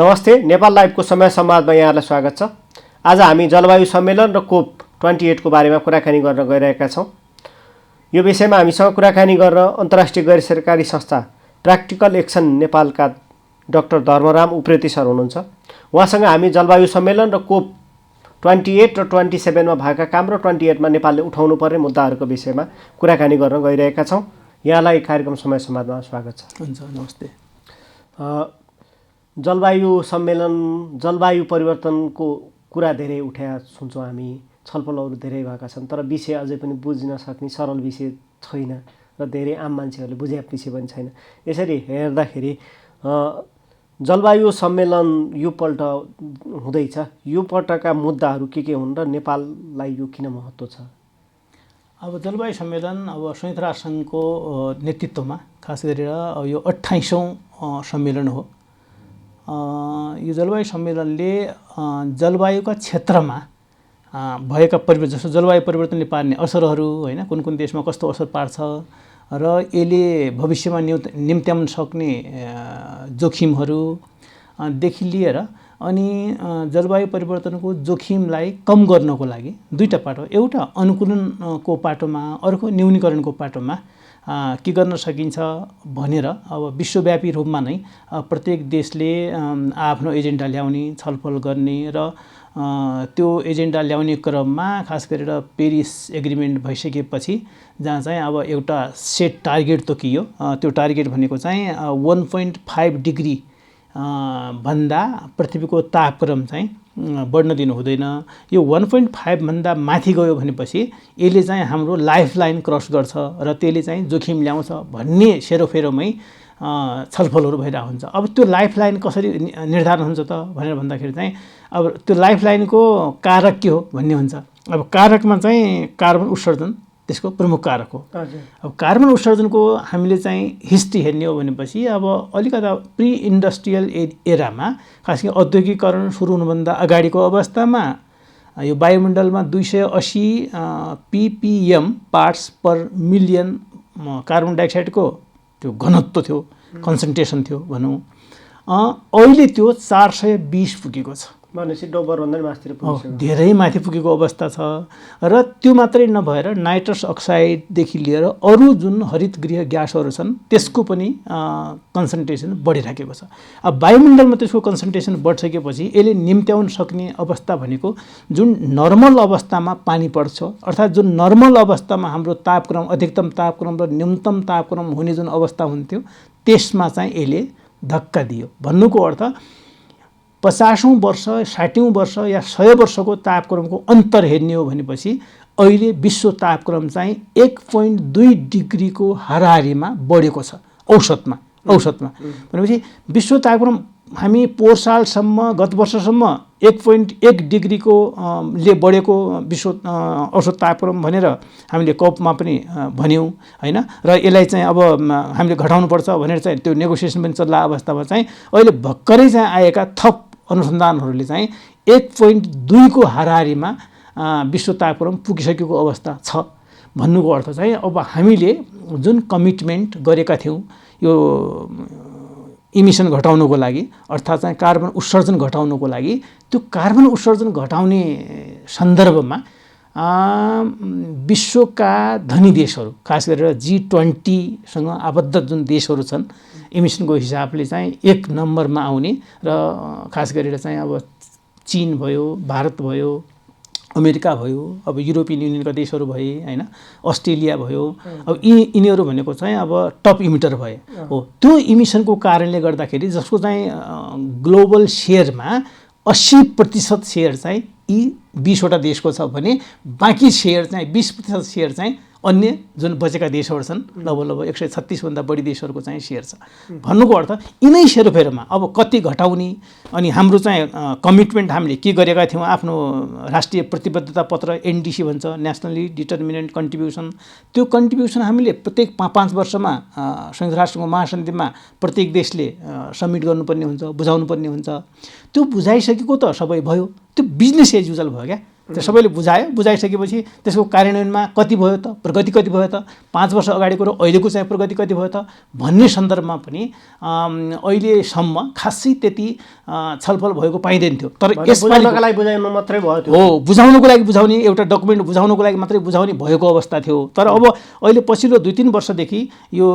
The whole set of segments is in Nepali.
नमस्ते, नेपाल लाइभको समय संवादमा यहाँलाई स्वागत छ। आज हामी जलवायु सम्मेलन र COP28 को बारेमा कुराकानी गर्न गइरहेका छौँ। यो विषयमा हामीसँग कुराकानी गर्न अन्तर्राष्ट्रिय गैर सरकारी संस्था प्र्याक्टिकल एक्सन नेपालका डाक्टर धर्मराम उप्रेती सर हुनुहुन्छ। उहाँसँग हामी जलवायु सम्मेलन र COP28 र 27 मा भएका काम र 28 मा नेपालले उठाउनु पर्ने मुद्दाहरूको विषयमा कुराकानी गर्न गइरहेका छौँ। यहाँलाई कार्यक्रम समय संवादमा स्वागत छ। हुन्छ, नमस्ते। जलवायु सम्मेलन, जलवायु परिवर्तनको कुरा धेरै उठाएका सुन्छौँ हामी, छलफलहरू धेरै भएका छन्, तर विषय अझै पनि बुझ्न सक्ने सरल विषय छैन र धेरै आम मान्छेहरूले बुझेको विषय पनि छैन। यसरी हेर्दाखेरि जलवायु सम्मेलन योपल्ट हुँदैछ, योपल्टका मुद्दाहरू के हुन् र नेपाललाई यो किन महत्त्व छ? अब जलवायु सम्मेलन संयुक्त राष्ट्र सङ्घको नेतृत्वमा खास गरेर यो 28औं सम्मेलन हो। यो जलवायु सम्मेलनले जलवायुका क्षेत्रमा भएका परिवर्तन, जस्तो जलवायु परिवर्तनले पार्ने असरहरू, होइन, कुन कुन देशमा कस्तो असर पार्छ र यसले भविष्यमा निम्त्याउन सक्ने जोखिमहरूदेखि लिएर अनि जलवायु परिवर्तनको जोखिमलाई कम गर्नको लागि दुईटा पाटो, एउटा अनुकूलनको पाटोमा, अर्को न्यूनीकरणको पाटोमा के गर्न सकिन्छ भनेर अब विश्वव्यापी रूपमा नै प्रत्येक देशले आफ्नो एजेन्डा ल्याउने, छलफल गर्ने र त्यो एजेन्डा ल्याउने क्रममा खास गरेर पेरिस एग्रिमेन्ट भइसकेपछि जहाँ चाहिँ अब एउटा सेट टार्गेट तोकियो। त्यो टार्गेट भनेको चाहिँ 1.5 डिग्री भन्दा पृथ्वीको तापक्रम चाहिँ बढ्न दिनु हुँदैन। यो 1.5 भन्दा माथि गयो भनेपछि यसले चाहिँ हाम्रो लाइफलाइन क्रस गर्छ र त्यसले चाहिँ जोखिम ल्याउँछ भन्ने सेरोफेरोमै छलफलहरू भइरहेको हुन्छ। अब त्यो लाइफलाइन कसरी निर्धारण हुन्छ त भनेर भन्दाखेरि चाहिँ अब त्यो लाइफलाइनको कारक के हो भन्ने हुन्छ। अब कारकमा चाहिँ कार्बन उत्सर्जन त्यसको प्रमुख कारक हो। अब कार्बन उत्सर्जनको हामीले चाहिँ हिस्ट्री हेर्ने हो भनेपछि अब अलिकता प्री इन्डस्ट्रियल एरामा, खास गरी औद्योगिकरण सुरु हुनुभन्दा अगाडिको अवस्थामा यो वायुमण्डलमा 280 ppm पार्ट्स पर मिलियन कार्बन डाइअक्साइडको त्यो घनत्व थियो, कन्सन्ट्रेसन थियो भनौँ। अहिले त्यो 420 पुगेको छ, भनेपछि डबलभन्दा माथि पुगेको, धेरै माथि पुगेको अवस्था छ। र त्यो मात्रै नभएर नाइट्रस अक्साइडदेखि लिएर अरू जुन हरितगृह ग्यासहरू छन् त्यसको पनि कन्सन्ट्रेसन बढिराखेको छ। अब वायुमण्डलमा त्यसको कन्सन्ट्रेसन बढिसकेपछि यसले निम्त्याउन सक्ने अवस्था भनेको जुन नर्मल अवस्थामा पानी पर्छ, अर्थात् जुन नर्मल अवस्थामा हाम्रो तापक्रम, अधिकतम तापक्रम र न्यूनतम तापक्रम हुने जुन अवस्था हुन्थ्यो त्यसमा चाहिँ यसले धक्का दियो। भन्नुको अर्थ 50औं वर्ष, 60औं वर्ष या 100 वर्षको तापक्रमको अन्तर हेर्ने हो भनेपछि अहिले विश्व तापक्रम चाहिँ 1.2 डिग्रीको हाराहारीमा बढेको छ औसतमा। भनेपछि विश्व तापक्रम हामी पोहोर सालसम्म, गत वर्षसम्म 1.1 डिग्रीको ले बढेको विश्व औसत तापक्रम भनेर हामीले कपमा पनि भन्यौँ, होइन। र यसलाई चाहिँ अब हामीले घटाउनुपर्छ भनेर चाहिँ त्यो नेगोसिएसन पनि चल्ला अवस्थामा चाहिँ अहिले भर्खरै चाहिँ आएका थप अनुसन्धानहरूले चाहिँ 1.2 को हाराहारीमा विश्व तापक्रम पुगिसकेको अवस्था छ। भन्नुको अर्थ चाहिँ अब हामीले जुन कमिटमेन्ट गरेका थियौँ यो इमिसन घटाउनको लागि, अर्थात् चाहिँ कार्बन उत्सर्जन घटाउनको लागि, त्यो कार्बन उत्सर्जन घटाउने सन्दर्भमा विश्वका धनी देशहरू, खास गरेर G20सँग आबद्ध जुन देशहरू छन्, इमिसनको हिसाबले चाहिँ 1 नम्बरमा आउने र खास गरेर चाहिँ अब चीन भयो, भारत भयो, अमेरिका भयो, अब युरोपियन युनियनका देशहरू भए, होइन, अस्ट्रेलिया भयो। अब यिनीहरू भनेको चाहिँ अब टप इमिटर भए हो। त्यो इमिसनको कारणले गर्दाखेरि जसको चाहिँ ग्लोबल सेयरमा 80% सेयर चाहिँ यी 20 वटा देशको छ भने बाँकी सेयर चाहिँ 20% सेयर चाहिँ अन्य जुन बचेका देशहरू छन्, लगभग 136 भन्दा बढी देशहरूको चाहिँ सेयर छ। भन्नुको अर्थ यिनै सेरोफेरोमा अब कति घटाउने अनि हाम्रो चाहिँ कमिटमेन्ट हामीले के गरेका थियौँ, आफ्नो राष्ट्रिय प्रतिबद्धता पत्र NDC भन्छ, नेसनली डिटर्मिनेन्ट कन्ट्रिब्युसन, त्यो कन्ट्रिब्युसन हामीले प्रत्येक 5 वर्षमा संयुक्त राष्ट्रको महासन्धिमा प्रत्येक देशले सबमिट गर्नुपर्ने हुन्छ, बुझाउनु पर्ने हुन्छ। त्यो बुझाइसकेको त सबै भयो, त्यो बिजनेस एज युजल भयो क्या। त्यो सबैले बुझाइसकेपछि त्यसको कार्यान्वयनमा कति भयो त, प्रगति कति भयो त, 5 वर्ष अगाडिको र अहिलेको चाहिँ प्रगति कति भयो त भन्ने सन्दर्भमा पनि अहिलेसम्म खासै त्यति छलफल भएको पाइँदैन थियो। तर यसपालिका लागि बुझाउनु मात्रै भयो त्यो। हो, बुझाउनुको लागि बुझाउने, एउटा डकुमेन्ट बुझाउनुको लागि मात्रै बुझाउने भएको अवस्था थियो। तर अब अहिले पछिल्लो 2-3 वर्षदेखि यो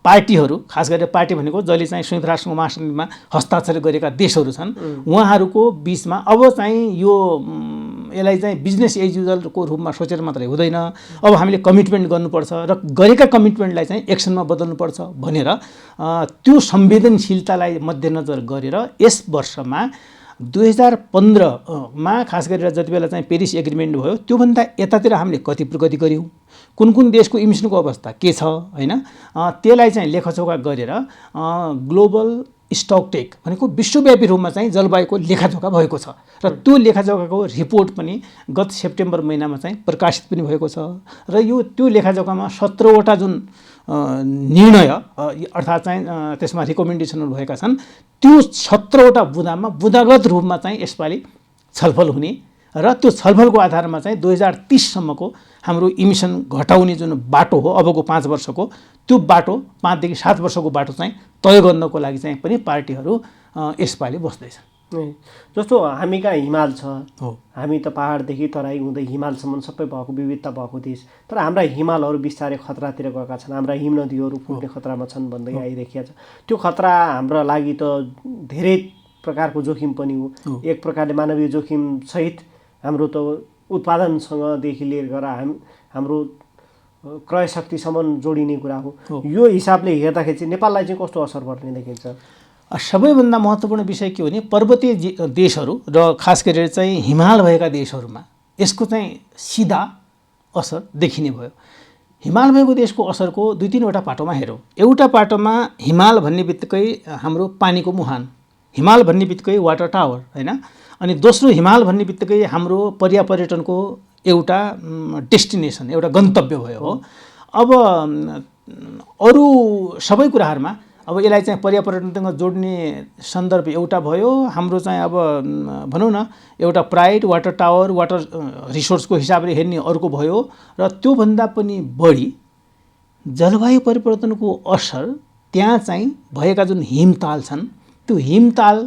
पार्टीहरू, खास गरेर पार्टी भनेको जसले चाहिँ संयुक्त राष्ट्रको महासन्धिमा हस्ताक्षर गरेका देशहरू छन्, उहाँहरूको बिचमा अब चाहिँ यसलाई चाहिँ बिजनेस एज युजलको रूपमा सोचेर मात्रै हुँदैन, अब हामीले कमिटमेन्ट गर्नुपर्छ र गरेका कमिटमेन्टलाई चाहिँ एक्सनमा बदल्नुपर्छ भनेर त्यो संवेदनशीलतालाई मध्यनजर गरेर यस वर्षमा 2015मा खास गरेर जति बेला चाहिँ पेरिस एग्रिमेन्ट भयो त्योभन्दा यतातिर हामीले कति प्रगति गऱ्यौँ, कुन कुन देशको इमिसनको अवस्था के छ हैन, त्यसलाई चाहिँ लेखाजोखा गरेर ग्लोबल स्टकटेक भनेको विश्वव्यापी रूपमा चाहिँ जलवायुको लेखाजोखा भएको छ र त्यो लेखाजोखाको रिपोर्ट पनि गत सेप्टेम्बर महिनामा चाहिँ प्रकाशित पनि भएको छ र त्यो लेखाजोखामा 17वटा जुन निर्णय अर्थात् चाहिँ त्यसमा रिकमेन्डेसनहरू भएका छन्, त्यो 17वटा बुँदामा बुँदागत रूपमा चाहिँ यसपालि छलफल हुने र त्यो छलफलको आधारमा चाहिँ 2030 सम्मको हाम्रो इमिसन घटाउने जुन बाटो हो अबको 5 वर्षको, त्यो बाटो 5 देखि 7 वर्षको बाटो चाहिँ तय गर्नको लागि चाहिँ पनि पार्टीहरू यसपालि बस्दैछन्। जस्तो हामी कहाँ हिमाल छ, हो, हामी त पहाडदेखि तराई हुँदै हिमालसम्म सबै भएको विविधता भएको देश, तर हाम्रा हिमालहरू बिस्तारै खतरातिर गएका छन्, हाम्रा हिमनदीहरू फुट्ने खतरामा छन् भन्दै आइरहेको छ। त्यो खतरा हाम्रो लागि त धेरै प्रकारको जोखिम पनि हो। एक प्रकारले मानवीय जोखिम सहित हाम्रो त उत्पादनसँगदेखि लिएर हाम्रो क्रय शक्तिसम्म जोडिने कुरा हो। यो हिसाबले हेर्दाखेरि चाहिँ नेपाललाई चाहिँ कस्तो असर पर्ने देखिन्छ? सबैभन्दा महत्त्वपूर्ण विषय के हो भने पर्वतीय देशहरू र खास गरेर चाहिँ हिमाल भएका देशहरूमा यसको चाहिँ सिधा असर देखिने भयो। हिमाल भएको देशको असरको 2-3वटा पाटोमा हेरौँ। एउटा पाटोमा हिमाल भन्ने बित्तिकै हाम्रो पानीको मुहान, हिमाल भन्ने बित्तिकै वाटर टावर हैन, अनि दोस्रो हिमाल भन्ने बित्तिकै हाम्रो पर्यटनको एउटा डेस्टिनेसन, एउटा गन्तव्य भयो हो। अब अरू सबै कुराहरूमा अब यसलाई चाहिँ पर्यटनसँग जोड्ने सन्दर्भ एउटा भयो, हाम्रो चाहिँ अब भनौँ न एउटा प्राइड वाटर टावर, वाटर रिसोर्सको हिसाबले हेर्ने अर्को भयो, र त्योभन्दा पनि बढी जलवायु परिवर्तनको असर त्यहाँ चाहिँ भएका जुन हिमताल छन्, त्यो हिमताल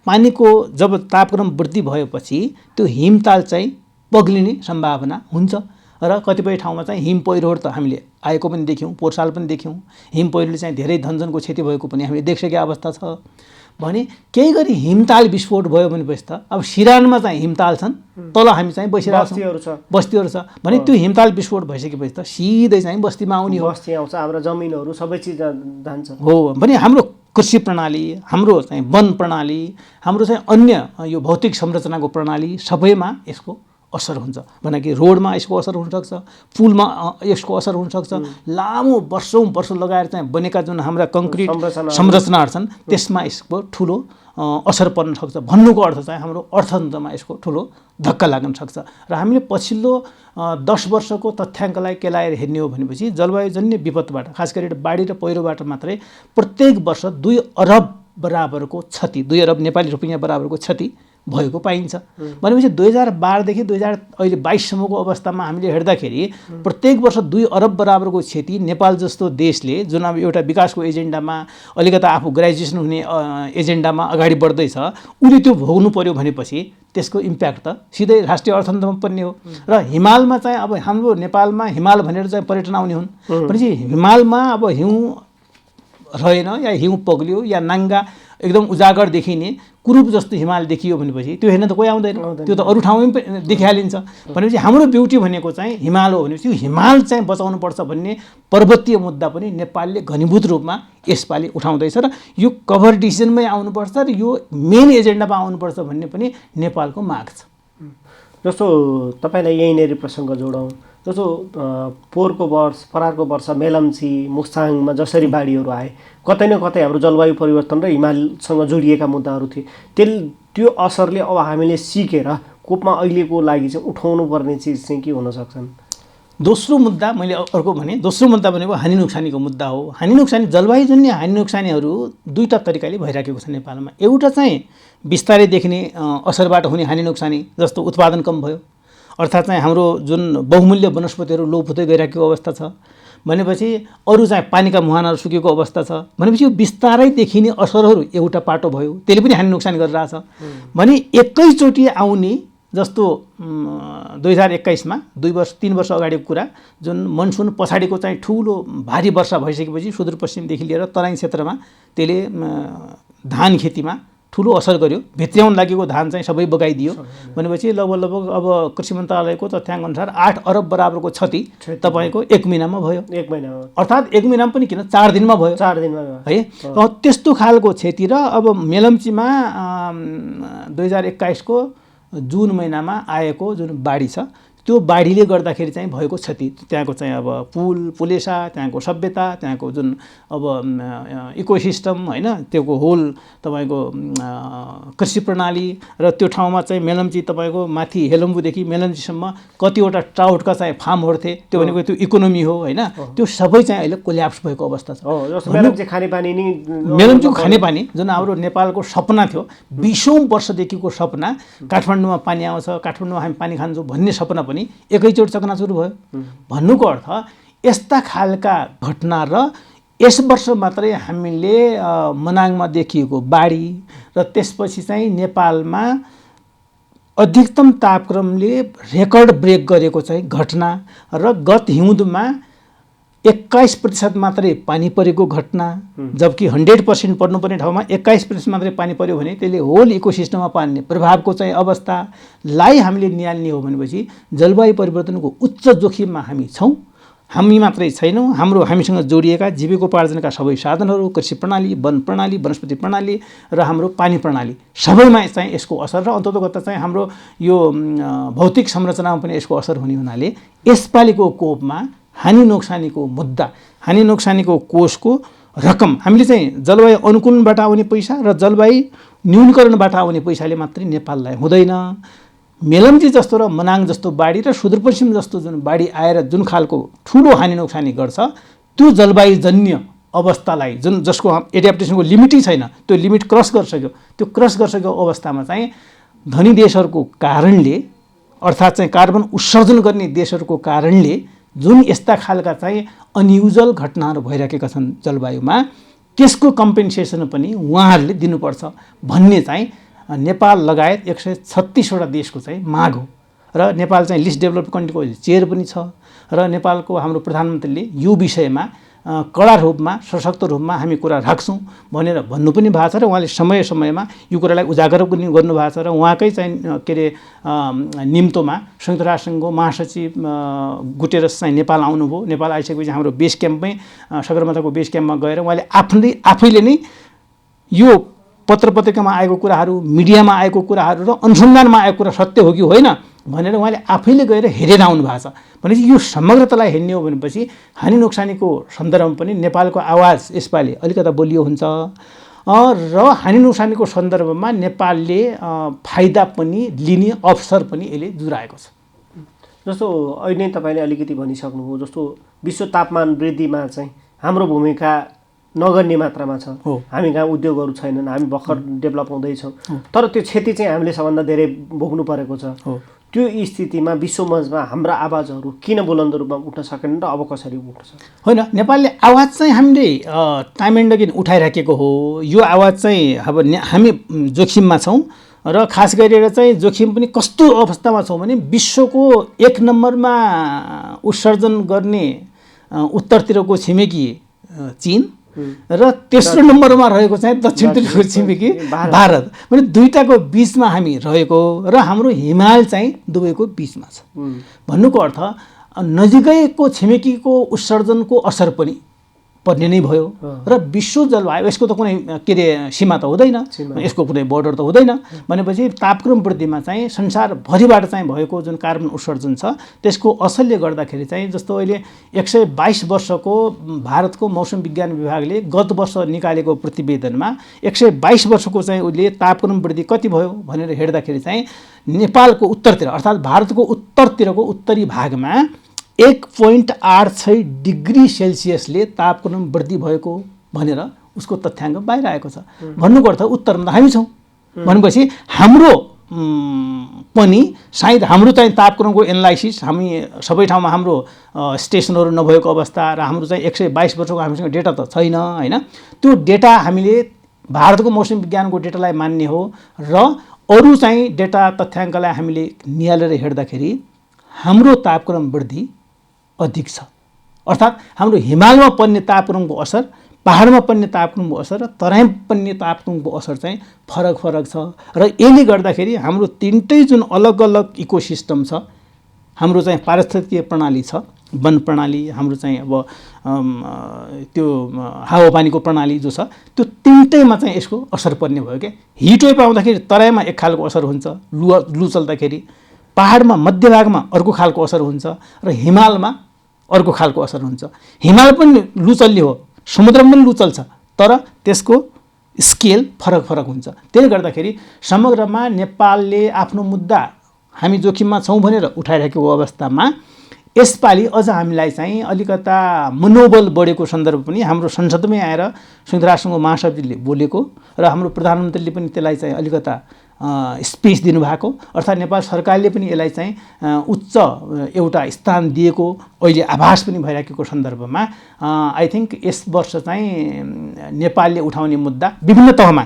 पानीको जब तापक्रम वृद्धि भएपछि त्यो हिमताल चाहिँ पग्लिने सम्भावना हुन्छ र कतिपय ठाउँमा चाहिँ हिम पहिरोहरू त हामीले आएको पनि देख्यौँ, पोहोर साल पनि देख्यौँ। हिम पहिरोले चाहिँ धेरै धनजनको क्षति भएको पनि हामीले देखिसकेको अवस्था छ भने केही गरी हिमताल विस्फोट भयो भनेपछि त अब सिरानमा चाहिँ हिमताल छन्, तल हामी चाहिँ बसिरहेको छौँ, बस्तीहरू छ भने त्यो हिमताल विस्फोट भइसकेपछि त सिधै चाहिँ बस्तीमा आउने हो, बस्ती आउँछ, हाम्रो जमिनहरू सबै चिज जान्छ हो। भने हाम्रो कृषि प्रणाली, हाम्रो चाहिँ वन प्रणाली, हाम्रो चाहिँ अन्य यो भौतिक संरचनाको प्रणाली सबैमा यसको असर हुन्छ। भने कि रोडमा यसको असर हुनसक्छ, पुलमा यसको असर हुनसक्छ, लामो वर्षौँ वर्ष लगाएर चाहिँ बनेका जुन हाम्रा कङ्क्रिट संरचनाहरू छन् त्यसमा यसको ठुलो असर पर्न सक्छ। भन्नुको अर्थ चाहिँ हाम्रो अर्थतन्त्रमा यसको ठुलो धक्का लाग्न सक्छ। र हामीले पछिल्लो 10 वर्षको तथ्याङ्कलाई केलाएर हेर्ने हो भनेपछि जलवायुजन्य विपदबाट, खास गरेर बाढी र पहिरोबाट मात्रै प्रत्येक वर्ष 2 अरब बराबरको क्षति, 2 अरब नेपाली रुपैयाँ बराबरको क्षति भएको पाइन्छ। भनेपछि 2012 देखि 2022 सम्मको अवस्थामा हामीले हेर्दाखेरि प्रत्येक वर्ष 2 अरब बराबरको क्षति नेपाल जस्तो देशले जुन अब एउटा विकासको एजेन्डामा अलिकता आफू ग्रेजुएसन हुने एजेन्डामा अगाडि बढ्दैछ, उसले त्यो भोग्नु पर्यो भनेपछि त्यसको इम्प्याक्ट त सिधै राष्ट्रिय अर्थतन्त्रमा पर्ने हो। र हिमालमा चाहिँ अब हाम्रो नेपालमा हिमाल भनेर चाहिँ पर्यटन आउने हुन् भनेपछि हिमालमा अब हिउँ रहेन या हिउँ पग्लियो या नाङ्गा एकदम उजागर देखिने कुरूप जस्तो हिमाल देखियो भनेपछि त्यो हेर्न त कोही आउँदैन, त्यो त अरू ठाउँमै पनि देखिहालिन्छ। भनेपछि हाम्रो ब्युटी भनेको चाहिँ हिमाल हो भनेपछि त्यो हिमाल चाहिँ बचाउनुपर्छ भन्ने पर्वतीय मुद्दा पनि नेपालले घनीभूत रूपमा यसपालि उठाउँदैछ र यो कभर डिसिजनमै आउनुपर्छ र यो मेन एजेन्डामा आउनुपर्छ भन्ने पनि नेपालको माग छ। जस्तो तपाईँलाई यहीँनेरि प्रसङ्ग जोडौँ, जस्तो परारको वर्ष मेलम्ची मुक्साङमा जसरी बाढीहरू आए, कतै न कतै हाम्रो जलवायु परिवर्तन र हिमालसँग जोडिएका मुद्दाहरू थिए। त्यो असरले अब हामीले सिकेर कोपमा अहिलेको लागि चाहिँ उठाउनु पर्ने चिज चाहिँ के हुन सक्छन्? दोस्रो मुद्दा मैले अर्को भने, दोस्रो मुद्दा भनेको हानि नोक्सानीको मुद्दा हो। हानि नोक्सानी, जलवायुजन्य हानि नोक्सानीहरू दुईवटा तरिकाले भइराखेको छ नेपालमा। एउटा चाहिँ बिस्तारै देखिने असरबाट हुने हानि नोक्सानी, जस्तो उत्पादन कम भयो, अर्थात् चाहिँ हाम्रो जुन बहुमूल्य वनस्पतिहरू लोप हुँदै गइरहेको अवस्था छ भनेपछि अरू चाहिँ पानीका मुहानहरू सुकेको अवस्था छ भनेपछि यो बिस्तारै देखिने असरहरू एउटा पाटो भयो, त्यसले पनि हानि नोक्सान गरिरहेछ भने एकैचोटि आउने जस्तो 2021मा 2-3 वर्ष अगाडिको कुरा जुन मनसुन पछाडिको चाहिँ ठुलो भारी वर्षा भइसकेपछि सुदूरपश्चिमदेखि लिएर तराई क्षेत्रमा त्यसले धान खेतीमा ठुलो असर गर्यो, भित्र्याउन लागेको धान चाहिँ सबै बगाइदियो भनेपछि लगभग अब कृषि मन्त्रालयको तथ्याङ्क अनुसार 8 अरब बराबरको क्षति तपाईँको 1 महिनामा भयो। 1 महिनामा अर्थात् 1 महिनामा पनि किन 4 दिनमा भयो, 4 दिनमा है। त्यस्तो खालको क्षति र अब मेलम्चीमा 2021 को जुन महिनामा आएको जुन बाढी छ त्यो बाढीले गर्दाखेरि चाहिँ भएको क्षति, त्यहाँको चाहिँ अब पुलेसा, त्यहाँको सभ्यता, त्यहाँको जुन अब इकोसिस्टम होइन, त्योको होल तपाईँको कृषि प्रणाली र त्यो ठाउँमा चाहिँ मेलम्ची तपाईँको माथि हेलम्बुदेखि मेलम्चीसम्म कतिवटा ट्राउटका चाहिँ फार्महरू थिए, त्यो भनेको त्यो इकोनोमी हो होइन, त्यो सबै चाहिँ अहिले कोल्याप्स भएको अवस्था छ। मेलम्चीको खानेपानी जुन हाम्रो नेपालको सपना थियो, 20औं वर्षदेखिको सपना, काठमाडौँमा पानी आउँछ, काठमाडौँमा हामी पानी खान्छौँ भन्ने सपना पनि एकैचोटि चकनाचुर भयो। भन्नुको अर्थ यस्ता खालका घटना र यस वर्ष मात्रै हामीले मनाङमा देखिएको बाढी र त्यसपछि चाहिँ नेपालमा अधिकतम तापक्रमले रेकर्ड ब्रेक गरेको चाहिँ घटना र गत हिउँदमा 21% मात्रै पानी परेको घटना, जबकि 100% पर्नुपर्ने ठाउँमा 21% मात्रै पानी पर्यो भने त्यसले होल इकोसिस्टममा पार्ने प्रभावको चाहिँ अवस्थालाई हामीले निहाल्ने हो भनेपछि जलवायु परिवर्तनको उच्च जोखिममा हामी छौँ। हामी मात्रै छैनौँ, हामीसँग जोडिएका जीविकोपार्जनका सबै साधनहरू, कृषि प्रणाली, वन प्रणाली, वनस्पति प्रणाली र हाम्रो पानी प्रणाली सबैमा चाहिँ यसको असर र अन्ततोगत चाहिँ हाम्रो यो भौतिक संरचनामा पनि यसको असर हुने हुनाले यसपालिको कोपमा हानि नोक्सानीको मुद्दा, हानि नोक्सानीको कोषको रकम हामीले चाहिँ जलवायु अनुकूलनबाट आउने पैसा र जलवायु न्यूनीकरणबाट आउने पैसाले मात्रै नेपाललाई हुँदैन। मेलम्ची जस्तो र मनाङ जस्तो बाढी र सुदूरपश्चिम जस्तो जुन बाढी आएर जुन खालको ठुलो हानि नोक्सानी गर्छ त्यो जलवायुजन्य अवस्थालाई जसको एड्याप्टेसनको लिमिटै छैन, त्यो लिमिट क्रस गरिसक्यो, त्यो क्रस गरिसकेको अवस्थामा चाहिँ धनी देशहरूको कारणले अर्थात् चाहिँ कार्बन उत्सर्जन गर्ने देशहरूको कारणले जुन यस्ता खालका चाहिँ अनयुजुअल घटनाहरू भइरहेका छन् जलवायुमा, त्यसको कम्पेन्सेसन पनि उहाँहरूले दिनुपर्छ भन्ने चाहिँ नेपाल लगायत 136वटा देशको चाहिँ माग हो। र नेपाल चाहिँ लिस्ट डेभलप्ड कन्ट्रीको चेयर पनि छ र नेपालको हाम्रो प्रधानमन्त्रीले यो विषयमा कडा रूपमा सशक्त रूपमा हामी कुरा राख्छौँ भनेर भन्नु पनि भएको छ र उहाँले समय समयमा यो कुरालाई उजागर पनि गर्नुभएको छ र उहाँकै चाहिँ के अरे निम्तोमा संयुक्त राष्ट्रसङ्घको महासचिव गुटेरस चाहिँ नेपाल आउनुभयो। नेपाल आइसकेपछि हाम्रो बेस क्याम्पमै सगरमाथाको बेस क्याम्पमा गएर उहाँले आफैले नै यो पत्र पत्रिकामा आएको कुराहरू, मिडियामा आएको कुराहरू र अनुसन्धानमा आएको कुरा सत्य हो कि होइन भनेर उहाँले आफैले गएर हेरेर आउनु भएको छ। भनेपछि यो समग्रतालाई हेर्ने हो भनेपछि हानि नोक्सानीको सन्दर्भमा पनि नेपालको आवाज यसपालि अलिकता बलियो हुन्छ र हानि नोक्सानीको सन्दर्भमा नेपालले फाइदा पनि लिने अवसर पनि यसले जुराएको छ। जस्तो अहिले तपाईँले अलिकति भनिसक्नुभयो, जस्तो विश्व तापमान वृद्धिमा चाहिँ हाम्रो भूमिका नगर्ने मात्रामा छ। हामी कहाँ उद्योगहरू छैनन्, हामी भर्खर डेभलप हुँदैछौँ, तर त्यो क्षति चाहिँ हामीले सबभन्दा धेरै भोग्नु परेको छ। त्यो स्थितिमा विश्वमञ्चमा हाम्रा आवाजहरू किन बुलन्द रूपमा उठ्न सकेन र अब कसरी उठ्न सक्छ? होइन, नेपालले आवाज चाहिँ हामीले टाइम एन्ड अगेन उठाइराखेको हो। यो आवाज चाहिँ अब हामी जोखिममा छौँ र खास गरेर चाहिँ जोखिम पनि कस्तो अवस्थामा छौँ भने विश्वको 1 नम्बरमा उत्सर्जन गर्ने उत्तरतिरको छिमेकी चीन र तेस्रो नम्बरमा रहेको चाहिँ दक्षिणतिरको छिमेकी भारत, भने दुईटाको बिचमा हामी रहेको र हाम्रो हिमाल चाहिँ दुवैको बिचमा छ। भन्नुको अर्थ नजिकैको छिमेकीको उत्सर्जनको असर पनि पर्ने नै भयो र विश्व जलवायु यसको त कुनै के अरे सीमा त हुँदैन, यसको कुनै बोर्डर त हुँदैन भनेपछि तापक्रम वृद्धिमा चाहिँ संसारभरिबाट चाहिँ भएको जुन कार्बन उत्सर्जन छ त्यसको असरले गर्दाखेरि चाहिँ जस्तो अहिले 122 वर्षको भारतको मौसम विज्ञान विभागले गत वर्ष निकालेको प्रतिवेदनमा 122 वर्षको चाहिँ उसले तापक्रम वृद्धि कति भयो भनेर हेर्दाखेरि चाहिँ नेपालको उत्तरतिर अर्थात् भारतको उत्तरतिरको उत्तरी भागमा 1.86 डिग्री सेल्सियसले तापक्रम वृद्धि भएको भनेर उसको तथ्याङ्क बाहिर आएको छ। भन्नुको अर्थ उत्तरमा हामी छौँ भनेपछि हाम्रो पनि सायद हाम्रो चाहिँ तापक्रमको एनालाइसिस हामी सबै ठाउँमा हाम्रो स्टेसनहरू नभएको अवस्था र हाम्रो चाहिँ 122 वर्षको हामीसँग डेटा त छैन हैन। त्यो डेटा हामीले भारतको मौसम विज्ञानको डेटालाई मान्ने हो र अरू चाहिँ डेटा तथ्याङ्कलाई हामीले निहालेर हेर्दाखेरि हाम्रो तापक्रम वृद्धि अधिक छ। अर्थात् हाम्रो हिमालमा पर्ने तापक्रमको असर, पहाडमा पर्ने तापक्रमको असर र तराईमा पर्ने तापक्रमको असर चाहिँ फरक छ र यसले गर्दाखेरि हाम्रो तिनटै जुन अलग अलग इकोसिस्टम छ, हाम्रो चाहिँ पारिस्थितिकीय प्रणाली छ, वन प्रणाली, हाम्रो चाहिँ अब त्यो हावापानीको प्रणाली जो छ, त्यो तिनटैमा चाहिँ यसको असर पर्ने भयो क्या। हिट वेभ आउँदाखेरि तराईमा एक खालको असर हुन्छ लु चल्दाखेरि, पहाडमा मध्यभागमा अर्को खालको असर हुन्छ र हिमालमा अर्को खालको असर हुन्छ। हिमाल पनि लु चल्ने हो, समुद्रमा पनि लु चल्छ, तर त्यसको स्केल फरक हुन्छ। त्यसले गर्दाखेरि समग्रमा नेपालले आफ्नो मुद्दा हामी जोखिममा छौँ भनेर उठाइरहेको अवस्थामा यसपालि अझ हामीलाई चाहिँ अलिकता मनोबल बढेको सन्दर्भ पनि हाम्रो संसदमै आएर संयुक्त राष्ट्रसङ्घको महासचिवले बोलेको र हाम्रो प्रधानमन्त्रीले पनि त्यसलाई चाहिँ अलिकता स्पेस दिनुभएको, अर्थात् नेपाल सरकारले पनि यसलाई चाहिँ उच्च एउटा स्थान दिएको अहिले आभास पनि भइराखेको सन्दर्भमा आई थिङ्क यस वर्ष चाहिँ नेपालले उठाउने मुद्दा विभिन्न तहमा,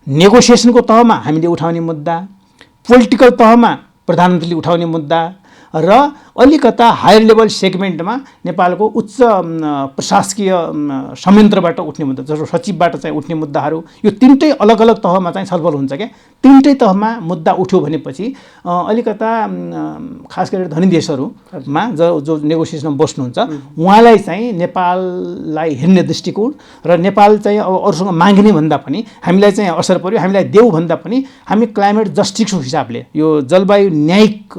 नेगोसिएसनको तहमा हामीले उठाउने मुद्दा, पोलिटिकल तहमा प्रधानमन्त्रीले उठाउने मुद्दा र अलिकता हायर लेभल सेगमेन्टमा नेपालको उच्च प्रशासकीय संयन्त्रबाट उठ्ने मुद्दा, जस्तो सचिवबाट चाहिँ उठ्ने मुद्दाहरू, यो तिनटै अलग अलग तहमा चाहिँ छलफल हुन्छ क्या। तिनटै तहमा मुद्दा उठ्यो भनेपछि अलिकता खास गरेर धनी देशहरूमा जो नेगोसिएसनमा बस्नुहुन्छ उहाँलाई चाहिँ नेपाललाई हेर्ने दृष्टिकोण र नेपाल चाहिँ अब अरूसँग माग्ने भन्दा पनि हामीलाई चाहिँ असर पर्यो, हामीलाई देऊ भन्दा पनि हामी क्लाइमेट जस्टिसको हिसाबले, यो जलवायु न्यायिक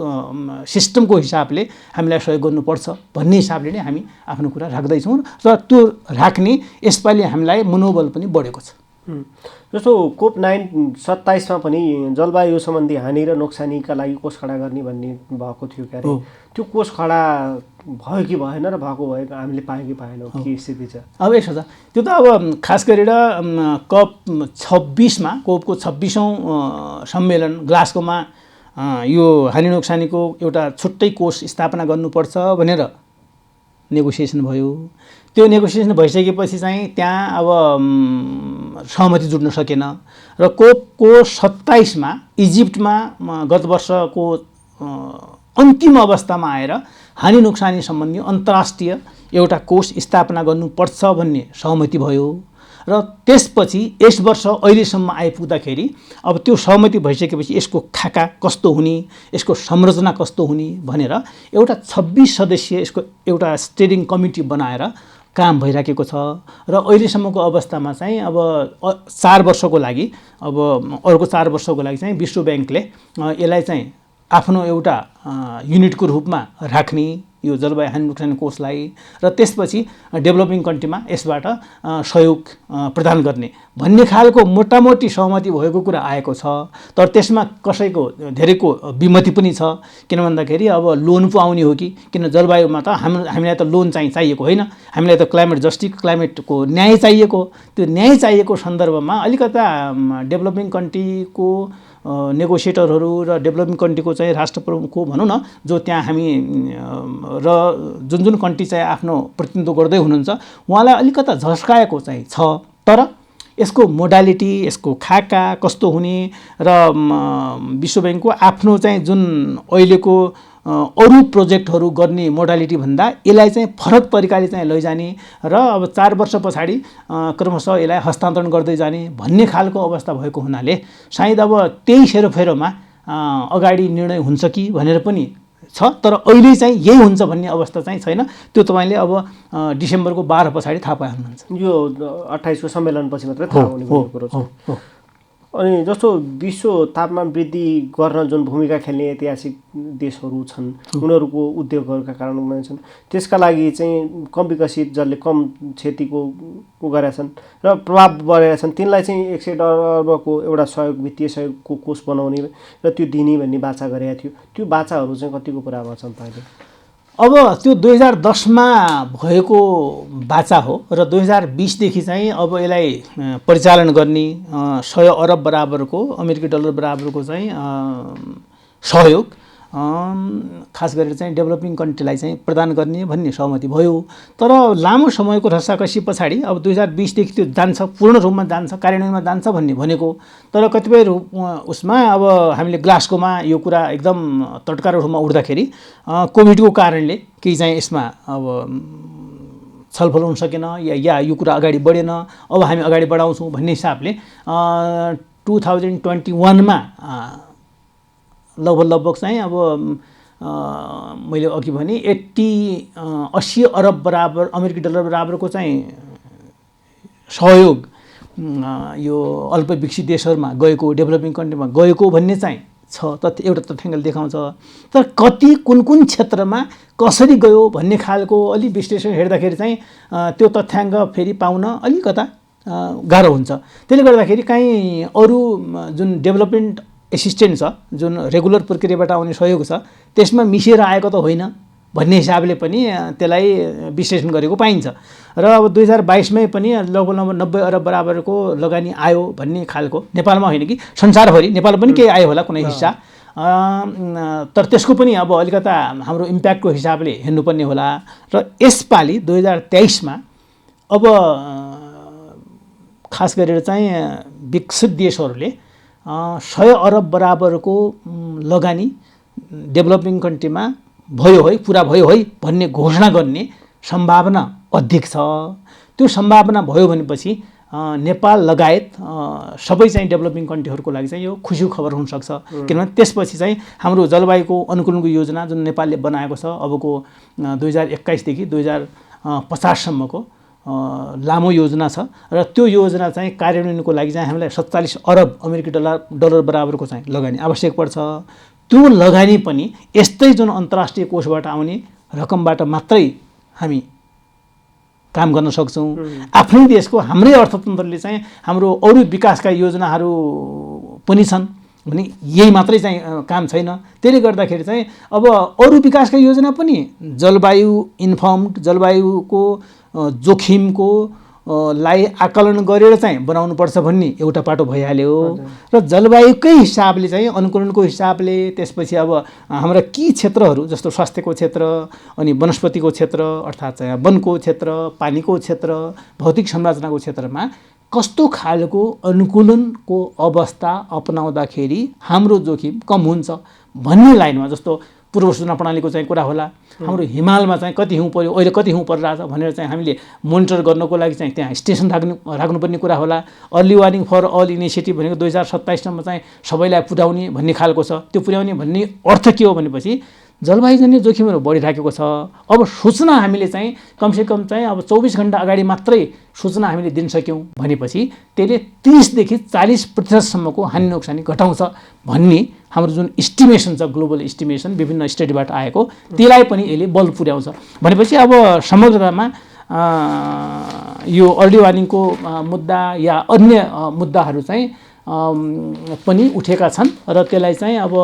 सिस्टमको हिसाबले हामीलाई सहयोग गर्नुपर्छ भन्ने हिसाबले नै हामी आफ्नो कुरा राख्दैछौँ र त्यो राख्ने यसपालि हामीलाई मनोबल पनि बढेको छ। जस्तो COP27 पनि जलवायु सम्बन्धी हानि र नोक्सानीका लागि कोष खडा गर्ने भन्ने भएको थियो क्यारे, त्यो कोष खडा भयो कि भएन र भएको हामीले पायौँ कि पाएनौँ, के स्थिति छ अब यसो छ। त्यो त अब खास गरेर कोपको 26औं सम्मेलन ग्लास्गोमा यो हानि नोक्सानीको एउटा छुट्टै कोष स्थापना गर्नुपर्छ भनेर नेगोसिएसन भयो। त्यो नेगोसिएसन भइसकेपछि चाहिँ त्यहाँ अब सहमति जुट्न सकेन र कोपको 27मा इजिप्टमा गत वर्षको अन्तिम अवस्थामा आएर हानि नोक्सानी सम्बन्धी अन्तर्राष्ट्रिय एउटा कोष स्थापना गर्नुपर्छ भन्ने सहमति भयो र त्यसपछि यस वर्ष अहिलेसम्म आइपुग्दाखेरि अब त्यो सहमति भइसकेपछि यसको खाका कस्तो हुने, यसको संरचना कस्तो हुने भनेर एउटा 26 सदस्यीय यसको एउटा स्टेयरिङ कमिटी बनाएर काम भइराखेको छ र अहिलेसम्मको अवस्थामा चाहिँ अब 4 वर्षको लागि, अब अर्को 4 वर्षको लागि चाहिँ विश्व ब्याङ्कले यसलाई चाहिँ आफ्नो एउटा युनिटको रूपमा राख्ने, यो जलवायु हानि नोक्सानी कोषलाई, र त्यसपछि डेभलपिङ कन्ट्रीमा यसबाट सहयोग प्रदान गर्ने भन्ने खालको मोटामोटी सहमति भएको कुरा आएको छ। तर त्यसमा कसैको धेरैको विमति पनि छ, किन भन्दाखेरि अब लोन पो आउने हो कि, किन जलवायुमा त हामीलाई त लोन चाहिएको होइन, हामीलाई त क्लाइमेट जस्टिस, क्लाइमेटको न्याय चाहिएको। त्यो न्याय चाहिएको सन्दर्भमा अलिकता डेभलपिङ कन्ट्रीको नेगोसिएटरहरू र डेभलपिङ कन्ट्रीको चाहिँ राष्ट्र प्रमुखको भनौँ न, जो त्यहाँ हामी र जुन कन्ट्री चाहिँ आफ्नो प्रतिनिधित्व गर्दै हुनुहुन्छ उहाँलाई अलिकता झस्काएको चाहिँ छ। तर यसको मोडालिटी, यसको खाका कस्तो हुने र विश्व ब्याङ्कको आफ्नो चाहिँ जुन अहिलेको अरू प्रोजेक्टहरू गर्ने मोडालिटी भन्दा यसलाई चाहिँ फरक तरिकाले चाहिँ लैजाने र अब 4 वर्ष पछाडि क्रमशः यसलाई हस्तान्तरण गर्दै जाने भन्ने खालको अवस्था भएको हुनाले सायद अब त्यही सेरोफेरोमा अगाडि निर्णय हुन्छ कि भनेर पनि छ। तर अहिले चाहिँ यही हुन्छ भन्ने अवस्था चाहिँ छैन। त्यो तपाईँले अब डिसेम्बरको 12 पछाडि थाहा पाउनुहुन्छ। यो 28 को सम्मेलनपछि मात्रै थाहा हुने कुरो छ। अनि जस्तो विश्व तापमान वृद्धि गर्न जुन भूमिका खेल्ने ऐतिहासिक देशहरू छन्, उनीहरूको उद्योगहरूका कारण मान्छन्, त्यसका लागि चाहिँ कम विकसित जसले कम क्षतिको गरेका छन् र प्रभाव बढेका छन्, तिनलाई चाहिँ $100 एउटा सहयोग, वित्तीय सहयोगको कोष बनाउने र त्यो दिने भन्ने बाचा गरेका थियो। त्यो बाचाहरू चाहिँ कतिको पुरा भएछन् त अहिले? अब त्यो 2010मा भएको बाचा हो र 2020देखि चाहिँ अब यसलाई परिचालन गर्ने 100 अरब बराबरको अमेरिकी डलर बराबरको चाहिँ सहयोग खास गरेर चाहिँ डेभलपिङ कन्ट्रीलाई चाहिँ प्रदान गर्ने भन्ने सहमति भयो। तर लामो समयको रस्साकसी पछाडि अब 2020देखि त्यो जान्छ, पूर्ण रूपमा जान्छ, कार्यान्वयनमा जान्छ भन्ने भनेको। तर कतिपय उसमा अब हामीले ग्लास्कोमा यो कुरा एकदम तत्काल रूपमा उठ्दाखेरि कोभिडको कारणले केही चाहिँ यसमा अब छलफल हुन सकेन या यो कुरा अगाडि बढेन, अब हामी अगाडि बढाउँछौँ भन्ने हिसाबले 2021मा लगभग चाहिँ अब मैले अघि भने 80 अरब बराबर अमेरिकी डलर बराबरको चाहिँ सहयोग यो अल्प विकसित देशहरूमा गएको, डेभलपिङ कन्ट्रीमा गएको भन्ने चाहिँ छ, एउटा तथ्याङ्कले देखाउँछ। तर कति कुन क्षेत्रमा कसरी गयो भन्ने खालको अलि विश्लेषण हेर्दाखेरि चाहिँ त्यो तथ्याङ्क फेरि पाउन अलिकता गाह्रो हुन्छ। त्यसले गर्दाखेरि काहीँ अरू जुन डेभलपमेन्ट एसिस्टेन्ट छ, जुन रेगुलर प्रक्रियाबाट आउने सहयोग छ, त्यसमा मिसिएर आएको त होइन भन्ने हिसाबले पनि त्यसलाई विश्लेषण गरेको पाइन्छ। र अब 2022मै पनि लगभग 90 अरब बराबरको लगानी आयो भन्ने खालको, नेपालमा होइन कि संसारभरि, नेपाल पनि केही आयो होला कुनै हिस्सा, तर त्यसको पनि अब अलिकता हाम्रो इम्प्याक्टको हिसाबले हेर्नुपर्ने होला। र यसपालि 2023मा अब खास गरेर चाहिँ विकसित देशहरूले 100 अरब बराबरको लगानी डेभलपिङ कन्ट्रीमा भयो है, पुरा भयो है भन्ने घोषणा गर्ने सम्भावना अधिक छ। त्यो सम्भावना भयो भनेपछि नेपाल लगायत सबै चाहिँ डेभलपिङ कन्ट्रीहरूको लागि चाहिँ यो खुसीको खबर हुनसक्छ। किनभने त्यसपछि चाहिँ हाम्रो जलवायुको अनुकूलनको योजना जुन नेपालले बनाएको छ अबको 2021देखि 2050सम्मको लामो योजना छ र त्यो योजना चाहिँ कार्यान्वयनको लागि चाहिँ हामीलाई 47 अरब अमेरिकी डलर बराबरको चाहिँ लगानी आवश्यक पर्छ। त्यो लगानी पनि यस्तै जुन अन्तर्राष्ट्रिय कोषबाट आउने रकमबाट मात्रै हामी काम गर्न सक्छौँ। आफ्नै देशको हाम्रै अर्थतन्त्रले चाहिँ हाम्रो अरू विकासका योजनाहरू पनि छन् भने यही मात्रै चाहिँ काम छैन। त्यसले गर्दाखेरि चाहिँ अब अरू विकासका योजना पनि जलवायु इन्फर्म्ड, जलवायुको जोखिमको लाई आकलन गरेर चाहिँ बनाउनुपर्छ भन्ने एउटा पाटो भइहाल्यो। र जलवायुकै हिसाबले चाहिँ अनुकूलनको हिसाबले त्यसपछि अब हाम्रा के क्षेत्रहरू जस्तो स्वास्थ्यको क्षेत्र अनि वनस्पतिको क्षेत्र अर्थात् चाहिँ वनको क्षेत्र, पानीको क्षेत्र, भौतिक संरचनाको क्षेत्रमा कस्तो खालको अनुकूलनको अवस्था अपनाउँदाखेरि हाम्रो जोखिम कम हुन्छ भन्ने लाइनमा, जस्तो पूर्व सूचना प्रणालीको चाहिँ कुरा होला, हाम्रो हिमालमा चाहिँ कति हिउँ पर्यो, अहिले कति हिउँ परिरहेछ भनेर चाहिँ हामीले मोनिटर गर्नको लागि चाहिँ त्यहाँ स्टेसन राख्नुपर्ने कुरा होला। Early warning for all initiative भनेको 2027सम्म चाहिँ सबैलाई पुर्याउने भन्ने खालको छ। त्यो पुर्याउने भन्ने अर्थ के हो भनेपछि जलवायुजन्य जोखिमहरू बढिराखेको छ। अब सूचना हामीले चाहिँ कमसेकम चाहिँ अब 24 घण्टा अगाडि मात्रै सूचना हामीले दिन सक्यौँ भनेपछि त्यसले 30देखि 40%सम्मको हानि नोक्सानी घटाउँछ भन्ने हाम्रो जुन इस्टिमेसन छ, ग्लोबल इस्टिमेसन विभिन्न स्टडीबाट आएको, त्यसलाई पनि यसले बल पुर्याउँछ भनेपछि अब समग्रतामा यो अर्ली वार्निङको मुद्दा या अन्य मुद्दाहरू चाहिँ पनि उठेका छन् र त्यसलाई चाहिँ अब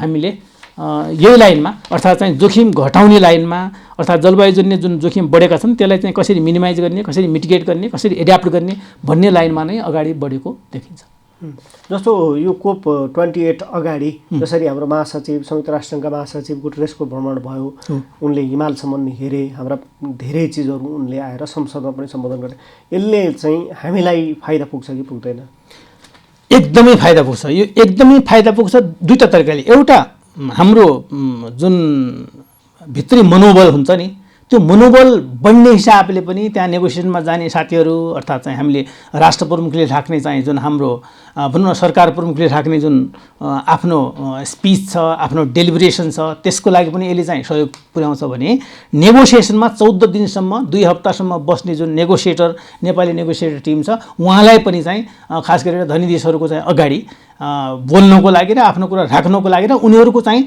हामीले यही लाइनमा अर्थात् चाहिँ जोखिम घटाउने लाइनमा अर्थात् जलवायुजन्य जुन जोखिम बढेका छन् त्यसलाई चाहिँ कसरी मिनिमाइज गर्ने, कसरी मिटिगेट गर्ने, कसरी एड्याप्ट गर्ने भन्ने लाइनमा नै अगाडि बढेको देखिन्छ। जस्तो यो कोप 28 अगाडि जसरी हाम्रो महासचिव, संयुक्त राष्ट्रसङ्घका महासचिव गुटरेसको भ्रमण भयो, उनले हिमालसम्म हेरे, हाम्रा धेरै चिजहरू उनले आएर संसदमा पनि सम्बोधन गरे, यसले चाहिँ हामीलाई फाइदा पुग्छ कि पुग्दैन? एकदमै फाइदा पुग्छ। यो एकदमै फाइदा पुग्छ दुईटा तरिकाले। एउटा हाम्रो जुन भित्री मनोबल हुन्छ नि, त्यो मनोबल बढ्ने हिसाबले पनि त्यहाँ नेगोसिएसनमा जाने साथीहरू अर्थात् चाहिँ हामीले राष्ट्र प्रमुखले राख्ने चाहिँ जुन हाम्रो भनौँ न सरकार प्रमुखले राख्ने जुन आफ्नो स्पिच छ, आफ्नो डेलिब्रेसन छ, त्यसको लागि पनि यसले चाहिँ सहयोग पुर्याउँछ भने नेगोसिएसनमा 14 दिनसम्म 2 हप्तासम्म बस्ने जुन नेगोसिएटर, नेपाली नेगोसिएटर टिम छ, उहाँलाई पनि चाहिँ खास गरेर धनी देशहरूको चाहिँ अगाडि बोल्नको लागि र आफ्नो कुरा राख्नको लागि र उनीहरूको चाहिँ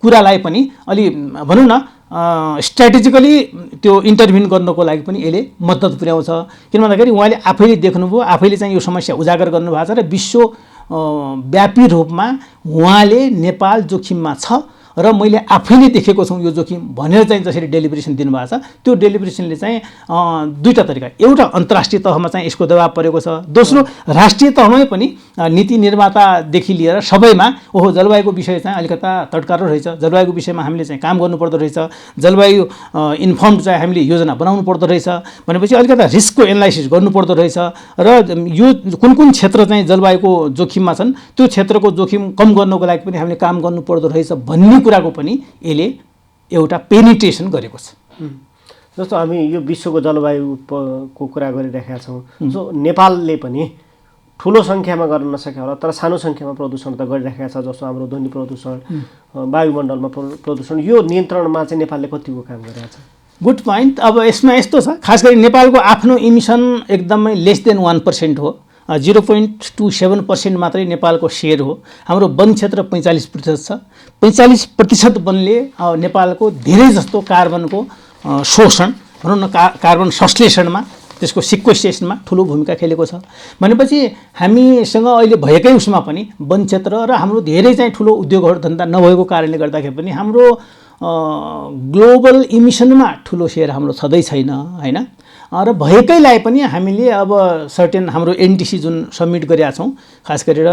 कुरालाई पनि अलि भनौँ न स्ट्राटेजिकली त्यो इन्टरभ्युन गर्नको लागि पनि यसले मद्दत पुर्याउँछ। किन भन्दाखेरि उहाँले आफैले देख्नुभयो, आफैले चाहिँ यो समस्या उजागर गर्नुभएको छ र विश्वव्यापी रूपमा उहाँले नेपाल जोखिममा छ र मैले आफैले देखेको छु यो जोखिम भनेर चाहिँ जसरी डेलिभरेसन दिनुभएको छ, त्यो डेलिभरेसनले चाहिँ दुईवटा तरिका, एउटा अन्तर्राष्ट्रिय तहमा चाहिँ यसको दबाब परेको छ, दोस्रो राष्ट्रिय तहमै पनि नीति निर्मातादेखि लिएर सबैमा ओहो जलवायुको विषय चाहिँ अलिकता तड्कारो रहेछ, जलवायुको विषयमा हामीले चाहिँ काम गर्नुपर्दो रहेछ, जलवायु इन्फर्म्ड चाहिँ हामीले योजना बनाउनु पर्दो रहेछ भनेपछि अलिकता रिस्कको एनालाइसिस गर्नुपर्दो रहेछ र यो कुन कुन क्षेत्र चाहिँ जलवायुको जोखिममा छन् त्यो क्षेत्रको जोखिम कम गर्नको लागि पनि हामीले काम गर्नुपर्दो रहेछ भन्ने कुराको पनि यसले एउटा पेनिट्रेसन गरेको छ। जस्तो हामी यो विश्वको जलवायुको कुरा गरिरहेका छौँ, जो नेपालले पनि ठुलो सङ्ख्यामा गर्न नसके होला तर सानो सङ्ख्यामा प्रदूषण त गरिरहेका छ, जस्तो हाम्रो ध्वनि प्रदूषण, वायुमण्डलमा प्रदूषण, यो नियन्त्रणमा चाहिँ नेपालले कतिको काम गरिरहेको छ? Good point. अब यसमा यस्तो छ, खास गरी नेपालको आफ्नो इमिसन एकदमै लेस देन 1% हो, 0.27% मात्रै नेपालको सेयर हो। हाम्रो वन क्षेत्र 45% छ। 45% वनले नेपालको धेरै जस्तो कार्बनको शोषण भनौँ न, कार्बन संश्लेषणमा, त्यसको सिक्वेस्ट्रेसनमा ठुलो भूमिका खेलेको छ। भनेपछि हामीसँग अहिले भएकै उसमा पनि वन क्षेत्र र हाम्रो धेरै चाहिँ ठुलो उद्योगहरू धन्दा नभएको कारणले गर्दाखेरि पनि हाम्रो ग्लोबल इमिसनमा ठुलो सेयर हाम्रो छँदै छैन हैन। र भएकैलाई पनि हामीले अब सर्टेन हाम्रो एनडिसी जुन सब्मिट गरेका छौँ, खास गरेर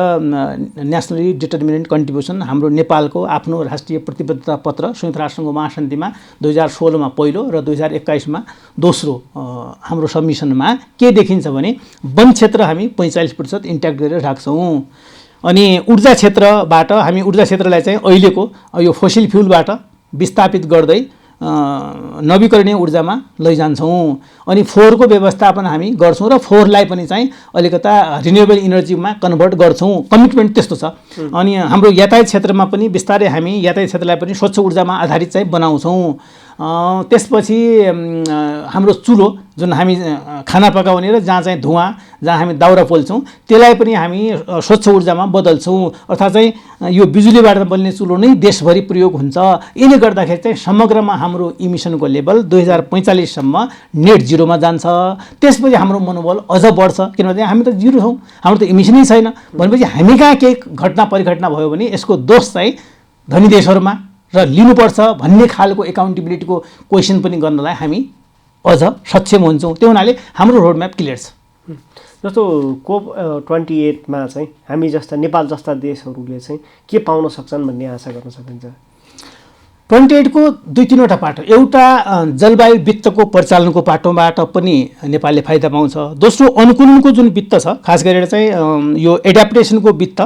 नेसनली डिटर्मिनेन्ट कन्ट्रिब्युसन, हाम्रो नेपालको आफ्नो राष्ट्रिय प्रतिबद्धता पत्र संयुक्त राष्ट्रसङ्घ महासन्धिमा 2016मा पहिलो र 2021मा दोस्रो हाम्रो सबमिसनमा के देखिन्छ भने वन क्षेत्र हामी 45% इन्ट्याक्ट गरेर राख्छौँ। अनि ऊर्जा क्षेत्रबाट हामी ऊर्जा क्षेत्रलाई चाहिँ अहिलेको यो फोसिल फ्युलबाट विस्थापित गर्दै नवीकरणीय ऊर्जामा लैजान्छौँ। अनि फोहोरको व्यवस्थापन हामी गर्छौँ र फोहोरलाई पनि चाहिँ अलिकता रिन्युएबल इनर्जीमा कन्भर्ट गर्छौँ। कमिटमेन्ट त्यस्तो छ। अनि हाम्रो यातायात क्षेत्रमा पनि बिस्तारै हामी यातायात क्षेत्रलाई पनि स्वच्छ ऊर्जामा आधारित चाहिँ बनाउँछौँ। त्यसपछि हाम्रो चुलो जुन हामी खाना पकाउने र जहाँ चाहिँ धुवाँ, जहाँ हामी दाउरा पोल्छौँ, त्यसलाई पनि हामी स्वच्छ ऊर्जामा बदल्छौँ। अर्थात् चाहिँ यो बिजुलीबाट बल्ने चुलो नै देशभरि प्रयोग हुन्छ। यसले गर्दाखेरि चाहिँ समग्रमा हाम्रो इमिसनको लेभल 2045सम्म नेट जिरोमा जान्छ। त्यसपछि हाम्रो मनोबल अझ बढ्छ, किनभने हामी त जिरो छौँ, हाम्रो त इमिसनै छैन। भनेपछि हामी कहाँ केही घटना परिघटना भयो भने यसको दोष चाहिँ धनी देशहरूमा र लिनुपर्छ भन्ने खालको एकाउन्टेबिलिटीको क्वेसन पनि गर्नलाई हामी अझ सक्षम हुन्छौँ। त्यो हुनाले हाम्रो रोडम्याप क्लियर छ। जस्तो COP28मा चाहिँ हामी जस्ता नेपाल जस्ता देशहरूले चाहिँ के पाउन सक्छन् भन्ने आशा गर्न सकिन्छ? 28 को 2-3वटा पाटो, एउटा जलवायु वित्तको परिचालनको पाटोबाट पनि नेपालले फाइदा पाउँछ। दोस्रो अनुकूलनको जुन वित्त छ, खास गरेर चाहिँ यो एडाप्टेसनको वित्त,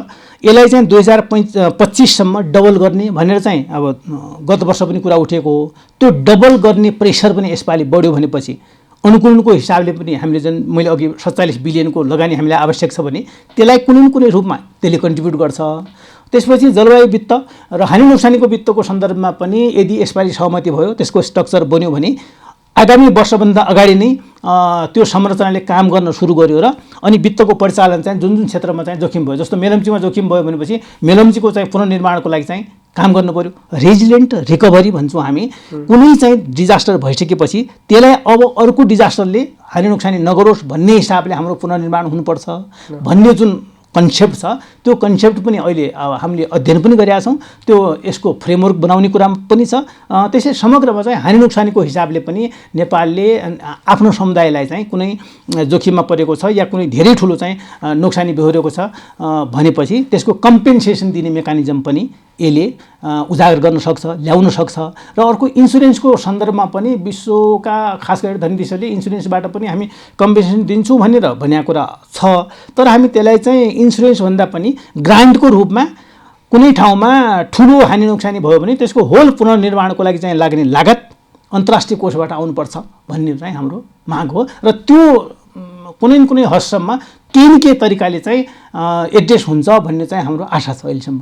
यसलाई चाहिँ 2025सम्म डबल गर्ने भनेर चाहिँ अब गत वर्ष पनि कुरा उठेको हो। त्यो डबल गर्ने प्रेसर पनि यसपालि बढ्यो भनेपछि अनुकूलनको हिसाबले पनि हामीले जुन मैले अघि 47 बिलियनको लगानी हामीलाई आवश्यक छ भने त्यसलाई कुनै न कुनै रूपमा त्यसले कन्ट्रिब्युट गर्छ। त्यसपछि जलवायु वित्त र हानि नोक्सानीको वित्तको सन्दर्भमा पनि यदि यसपालि सहमति भयो, त्यसको स्ट्रक्चर बन्यो भने आगामी वर्षभन्दा अगाडि नै त्यो संरचनाले काम गर्न सुरु गर्यो र अनि वित्तको परिचालन चाहिँ जुन जुन क्षेत्रमा चाहिँ जोखिम भयो, जस्तो मेलम्चीमा जोखिम भयो भनेपछि मेलम्चीको चाहिँ पुनर्निर्माणको लागि चाहिँ काम गर्नु पर्यो। रेजिलिएन्ट रिकभरी भन्छौँ हामी। कुनै चाहिँ डिजास्टर भइसकेपछि त्यसलाई अब अर्को डिजास्टरले हानि नोक्सानी नगरोस् भन्ने हिसाबले हाम्रो पुनर्निर्माण हुनुपर्छ भन्ने जुन कन्सेप्ट छ, त्यो कन्सेप्ट पनि अहिले हामीले अध्ययन पनि गरेका छौँ। त्यो यसको फ्रेमवर्क बनाउने कुरा पनि छ। त्यसै समग्रमा चाहिँ हानि नोक्सानीको हिसाबले पनि नेपालले आफ्नो समुदायलाई चाहिँ कुनै जोखिममा परेको छ या कुनै धेरै ठुलो चाहिँ नोक्सानी बेहोरेको छ भनेपछि त्यसको कम्पेन्सेसन दिने मेकानिजम पनि यसले उजागर गर्न सक्छ, ल्याउन सक्छ। र अर्को इन्सुरेन्सको सन्दर्भमा पनि विश्वका खास गरेर धनी देशहरूले इन्सुरेन्सबाट पनि हामी कम्पेन्सेसन दिन्छौँ भनेर भनेको कुरा छ। तर हामी त्यसलाई चाहिँ इन्सुरेन्सभन्दा पनि ग्रान्टको रूपमा कुनै ठाउँमा ठुलो हानि नोक्सानी भयो भने त्यसको होल पुनर्निर्माणको लागि चाहिँ लाग्ने लागत अन्तर्राष्ट्रिय कोषबाट आउनुपर्छ भन्ने चाहिँ हाम्रो माग हो। र त्यो कुनै न कुनै हदसम्म केही न केही तरिकाले चाहिँ एड्रेस हुन्छ भन्ने चाहिँ हाम्रो आशा छ अहिलेसम्म।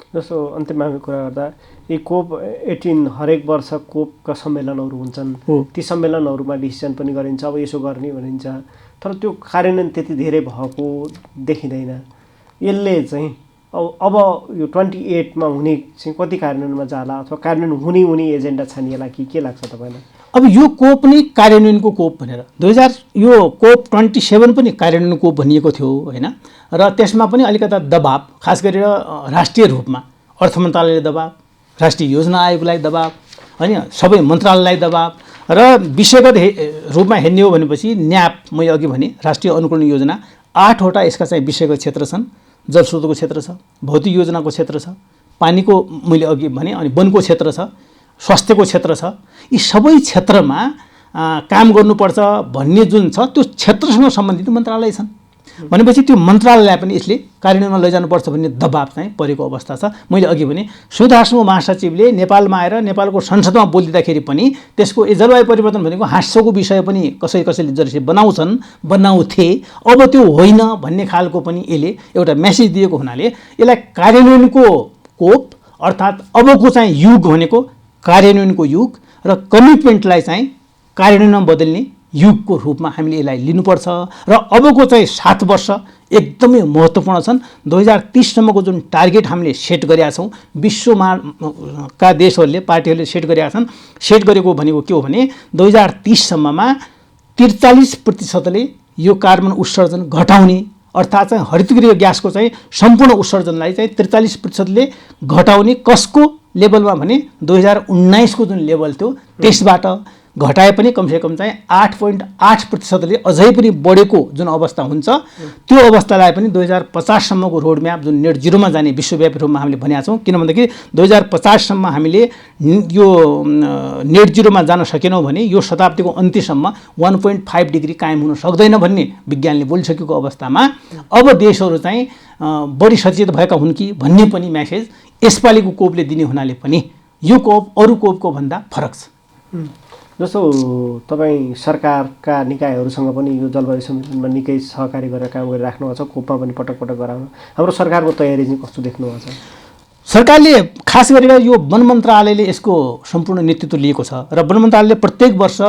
जस्तो अन्त्यमा हामी कुरा गर्दा यी COP18 हरेक वर्ष कोपका सम्मेलनहरू हुन्छन्। ती सम्मेलनहरूमा डिसिजन पनि गरिन्छ, अब यसो गर्ने भनिन्छ, तर त्यो कार्यान्वयन त्यति धेरै भएको देखिँदैन। यसले चाहिँ अब यो 28मा हुने चाहिँ कति कार्यान्वयनमा जाला अथवा कार्यान्वयन हुने एजेन्डा छानिएला कि के लाग्छ तपाईँलाई? अब यो कोप नै कार्यान्वयनको कोप भनेर यो COP27 पनि कार्यान्वयन कोप भनिएको थियो होइन। र त्यसमा पनि अलिकता दबाब, खास गरेर राष्ट्रिय रूपमा अर्थ मन्त्रालयले दबाब, राष्ट्रिय योजना आयोगलाई दबाब, होइन, सबै मन्त्रालयलाई दबाब र विषयगत रूपमा हेर्ने हो भनेपछि न्याप, मैले अघि भने राष्ट्रिय अनुकूलन योजना 8वटा यसका चाहिँ विषयगत क्षेत्र छन्। जलस्रोतको क्षेत्र छ, भौतिक योजनाको क्षेत्र छ, पानीको मैले अघि भने, अनि वनको क्षेत्र छ, स्वास्थ्यको क्षेत्र छ। यी सबै क्षेत्रमा काम गर्नुपर्छ भन्ने जुन छ त्यो क्षेत्रसँग सम्बन्धित मन्त्रालय छन् भनेपछि त्यो मन्त्रालयलाई पनि यसले कार्यान्वयनमा लैजानुपर्छ भन्ने दबाब चाहिँ परेको अवस्था छ। मैले अघि भने संयुक्त राष्ट्रको महासचिवले नेपालमा आएर नेपालको संसदमा बोलिदिँदाखेरि पनि त्यसको जलवायु परिवर्तन भनेको हाँस्यको विषय पनि कसैले जसरी बनाउँथे, अब त्यो होइन भन्ने खालको पनि यसले एउटा मेसेज दिएको हुनाले यसलाई कार्यान्वयनको कोप, अर्थात् अबको चाहिँ युग भनेको कार्यान्वयनको युग र कमिटमेन्टलाई चाहिँ कार्यान्वयनमा बदल्ने युगको रूपमा हामीले यसलाई लिनुपर्छ। र अबको चाहिँ 7 वर्ष एकदमै महत्त्वपूर्ण छन्। 2030 सम्मको जुन टार्गेट हामीले सेट गरेका छौँ, विश्वमा का देशहरूले, पार्टीहरूले सेट गरेका छन्, सेट गरेको भनेको के हो भने 2030 सम्ममा 43%ले यो कार्बन उत्सर्जन घटाउने, अर्थात् चाहिँ हरितगृह ग्यासको चाहिँ सम्पूर्ण उत्सर्जनलाई चाहिँ 43%ले घटाउने। कसको लेभलमा भने 2019 को जुन लेभल थियो त्यसबाट घटाए पनि कमसेकम चाहिँ 8.8%ले अझै पनि बढेको जुन अवस्था हुन्छ त्यो अवस्थालाई पनि 2050 सम्मको रोडम्याप जुन नेट जिरोमा जाने विश्वव्यापी रूपमा हामीले भनेका छौँ। किन भन्दाखेरि 2050 सम्म हामीले यो नेट जिरोमा जान सकेनौँ भने यो शताब्दीको अन्त्यसम्म 1.5 डिग्री कायम हुन सक्दैन भन्ने विज्ञानले बोलिसकेको अवस्थामा अब देशहरू चाहिँ बढी सचेत भएका हुन् कि भन्ने पनि म्यासेज यसपालिको कोपले दिने हुनाले पनि यो कोप अरू कोपको भन्दा फरक छ। जस्तो तपाईँ सरकारका निकायहरूसँग पनि यो जलवायु सम्मेलनमा निकै सहकारी गरेर काम गरिराख्नु भएको छ, कोपमा पनि पटक पटक गराउनु, हाम्रो सरकारको तयारी चाहिँ कस्तो देख्नु भएको छ? सरकारले खास गरेर यो वन मन्त्रालयले यसको सम्पूर्ण नेतृत्व लिएको छ र वन मन्त्रालयले प्रत्येक वर्ष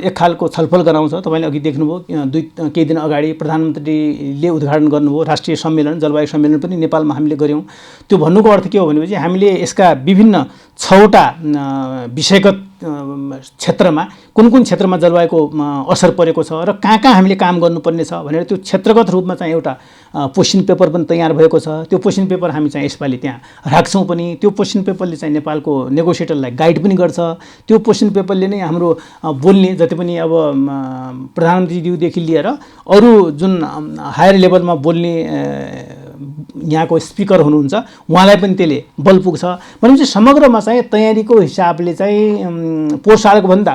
एक खालको छलफल गराउँछ। तपाईँले अघि देख्नुभयो केही दिन अगाडि प्रधानमन्त्रीले उद्घाटन गर्नुभयो राष्ट्रिय सम्मेलन, जलवायु सम्मेलन पनि नेपालमा हामीले गऱ्यौँ। त्यो भन्नुको अर्थ के हो भनेपछि हामीले यसका विभिन्न 6वटा विषयगत क्षेत्रमा कुन क्षेत्रमा जलवायुको असर परेको छ र कहाँ हामीले काम गर्नुपर्ने छ भनेर त्यो क्षेत्रगत रूपमा चाहिँ एउटा पोजिसन पेपर पनि तयार भएको छ। त्यो पोजिसन पेपर हामी चाहिँ यसपालि त्यहाँ राख्छौँ पनि। त्यो पोजिसन पेपरले चाहिँ नेपालको नेगोसिएटरलाई गाइड पनि गर्छ। त्यो पोजिसन पेपरले नै हाम्रो बोल्ने जति पनि अब प्रधानमन्त्रीज्यूदेखि लिएर अरू जुन हायर लेभलमा बोल्ने यहाँको स्पिकर हुनुहुन्छ उहाँलाई पनि त्यसले बल पुग्छ भनेपछि समग्रमा चाहिँ तयारीको हिसाबले चाहिँ पोहोर सालको भन्दा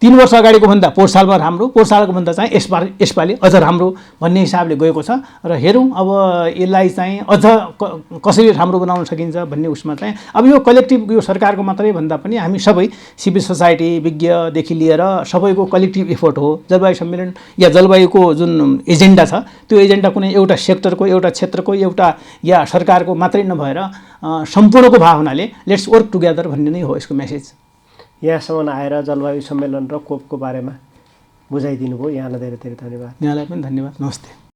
3 वर्ष अगाडिको भन्दा पोहोर सालमा राम्रो, पोहोर सालको भन्दा चाहिँ यसपालि अझ राम्रो भन्ने हिसाबले गएको छ र हेरौँ अब यसलाई चाहिँ अझ कसरी राम्रो बनाउन सकिन्छ भन्ने उसमा चाहिँ अब यो कलेक्टिभ यो सरकारको मात्रै भन्दा पनि हामी सबै सिभिल सोसाइटी विज्ञदेखि लिएर सबैको कलेक्टिभ एफोर्ट हो। जलवायु सम्मेलन या जलवायुको जुन एजेन्डा छ त्यो एजेन्डा कुनै एउटा सेक्टरको, एउटा क्षेत्रको, एउटा या सरकारको मात्रै नभएर सम्पूर्णको भावनाले लेट्स वर्क टुगेदर भन्ने नै हो यसको मेसेज। यहाँसम्म आएर जलवायु सम्मेलन र कोपको बारेमा बुझाइदिनु भयो, यहाँलाई धेरै धेरै धन्यवाद। यहाँलाई पनि धन्यवाद, नमस्ते।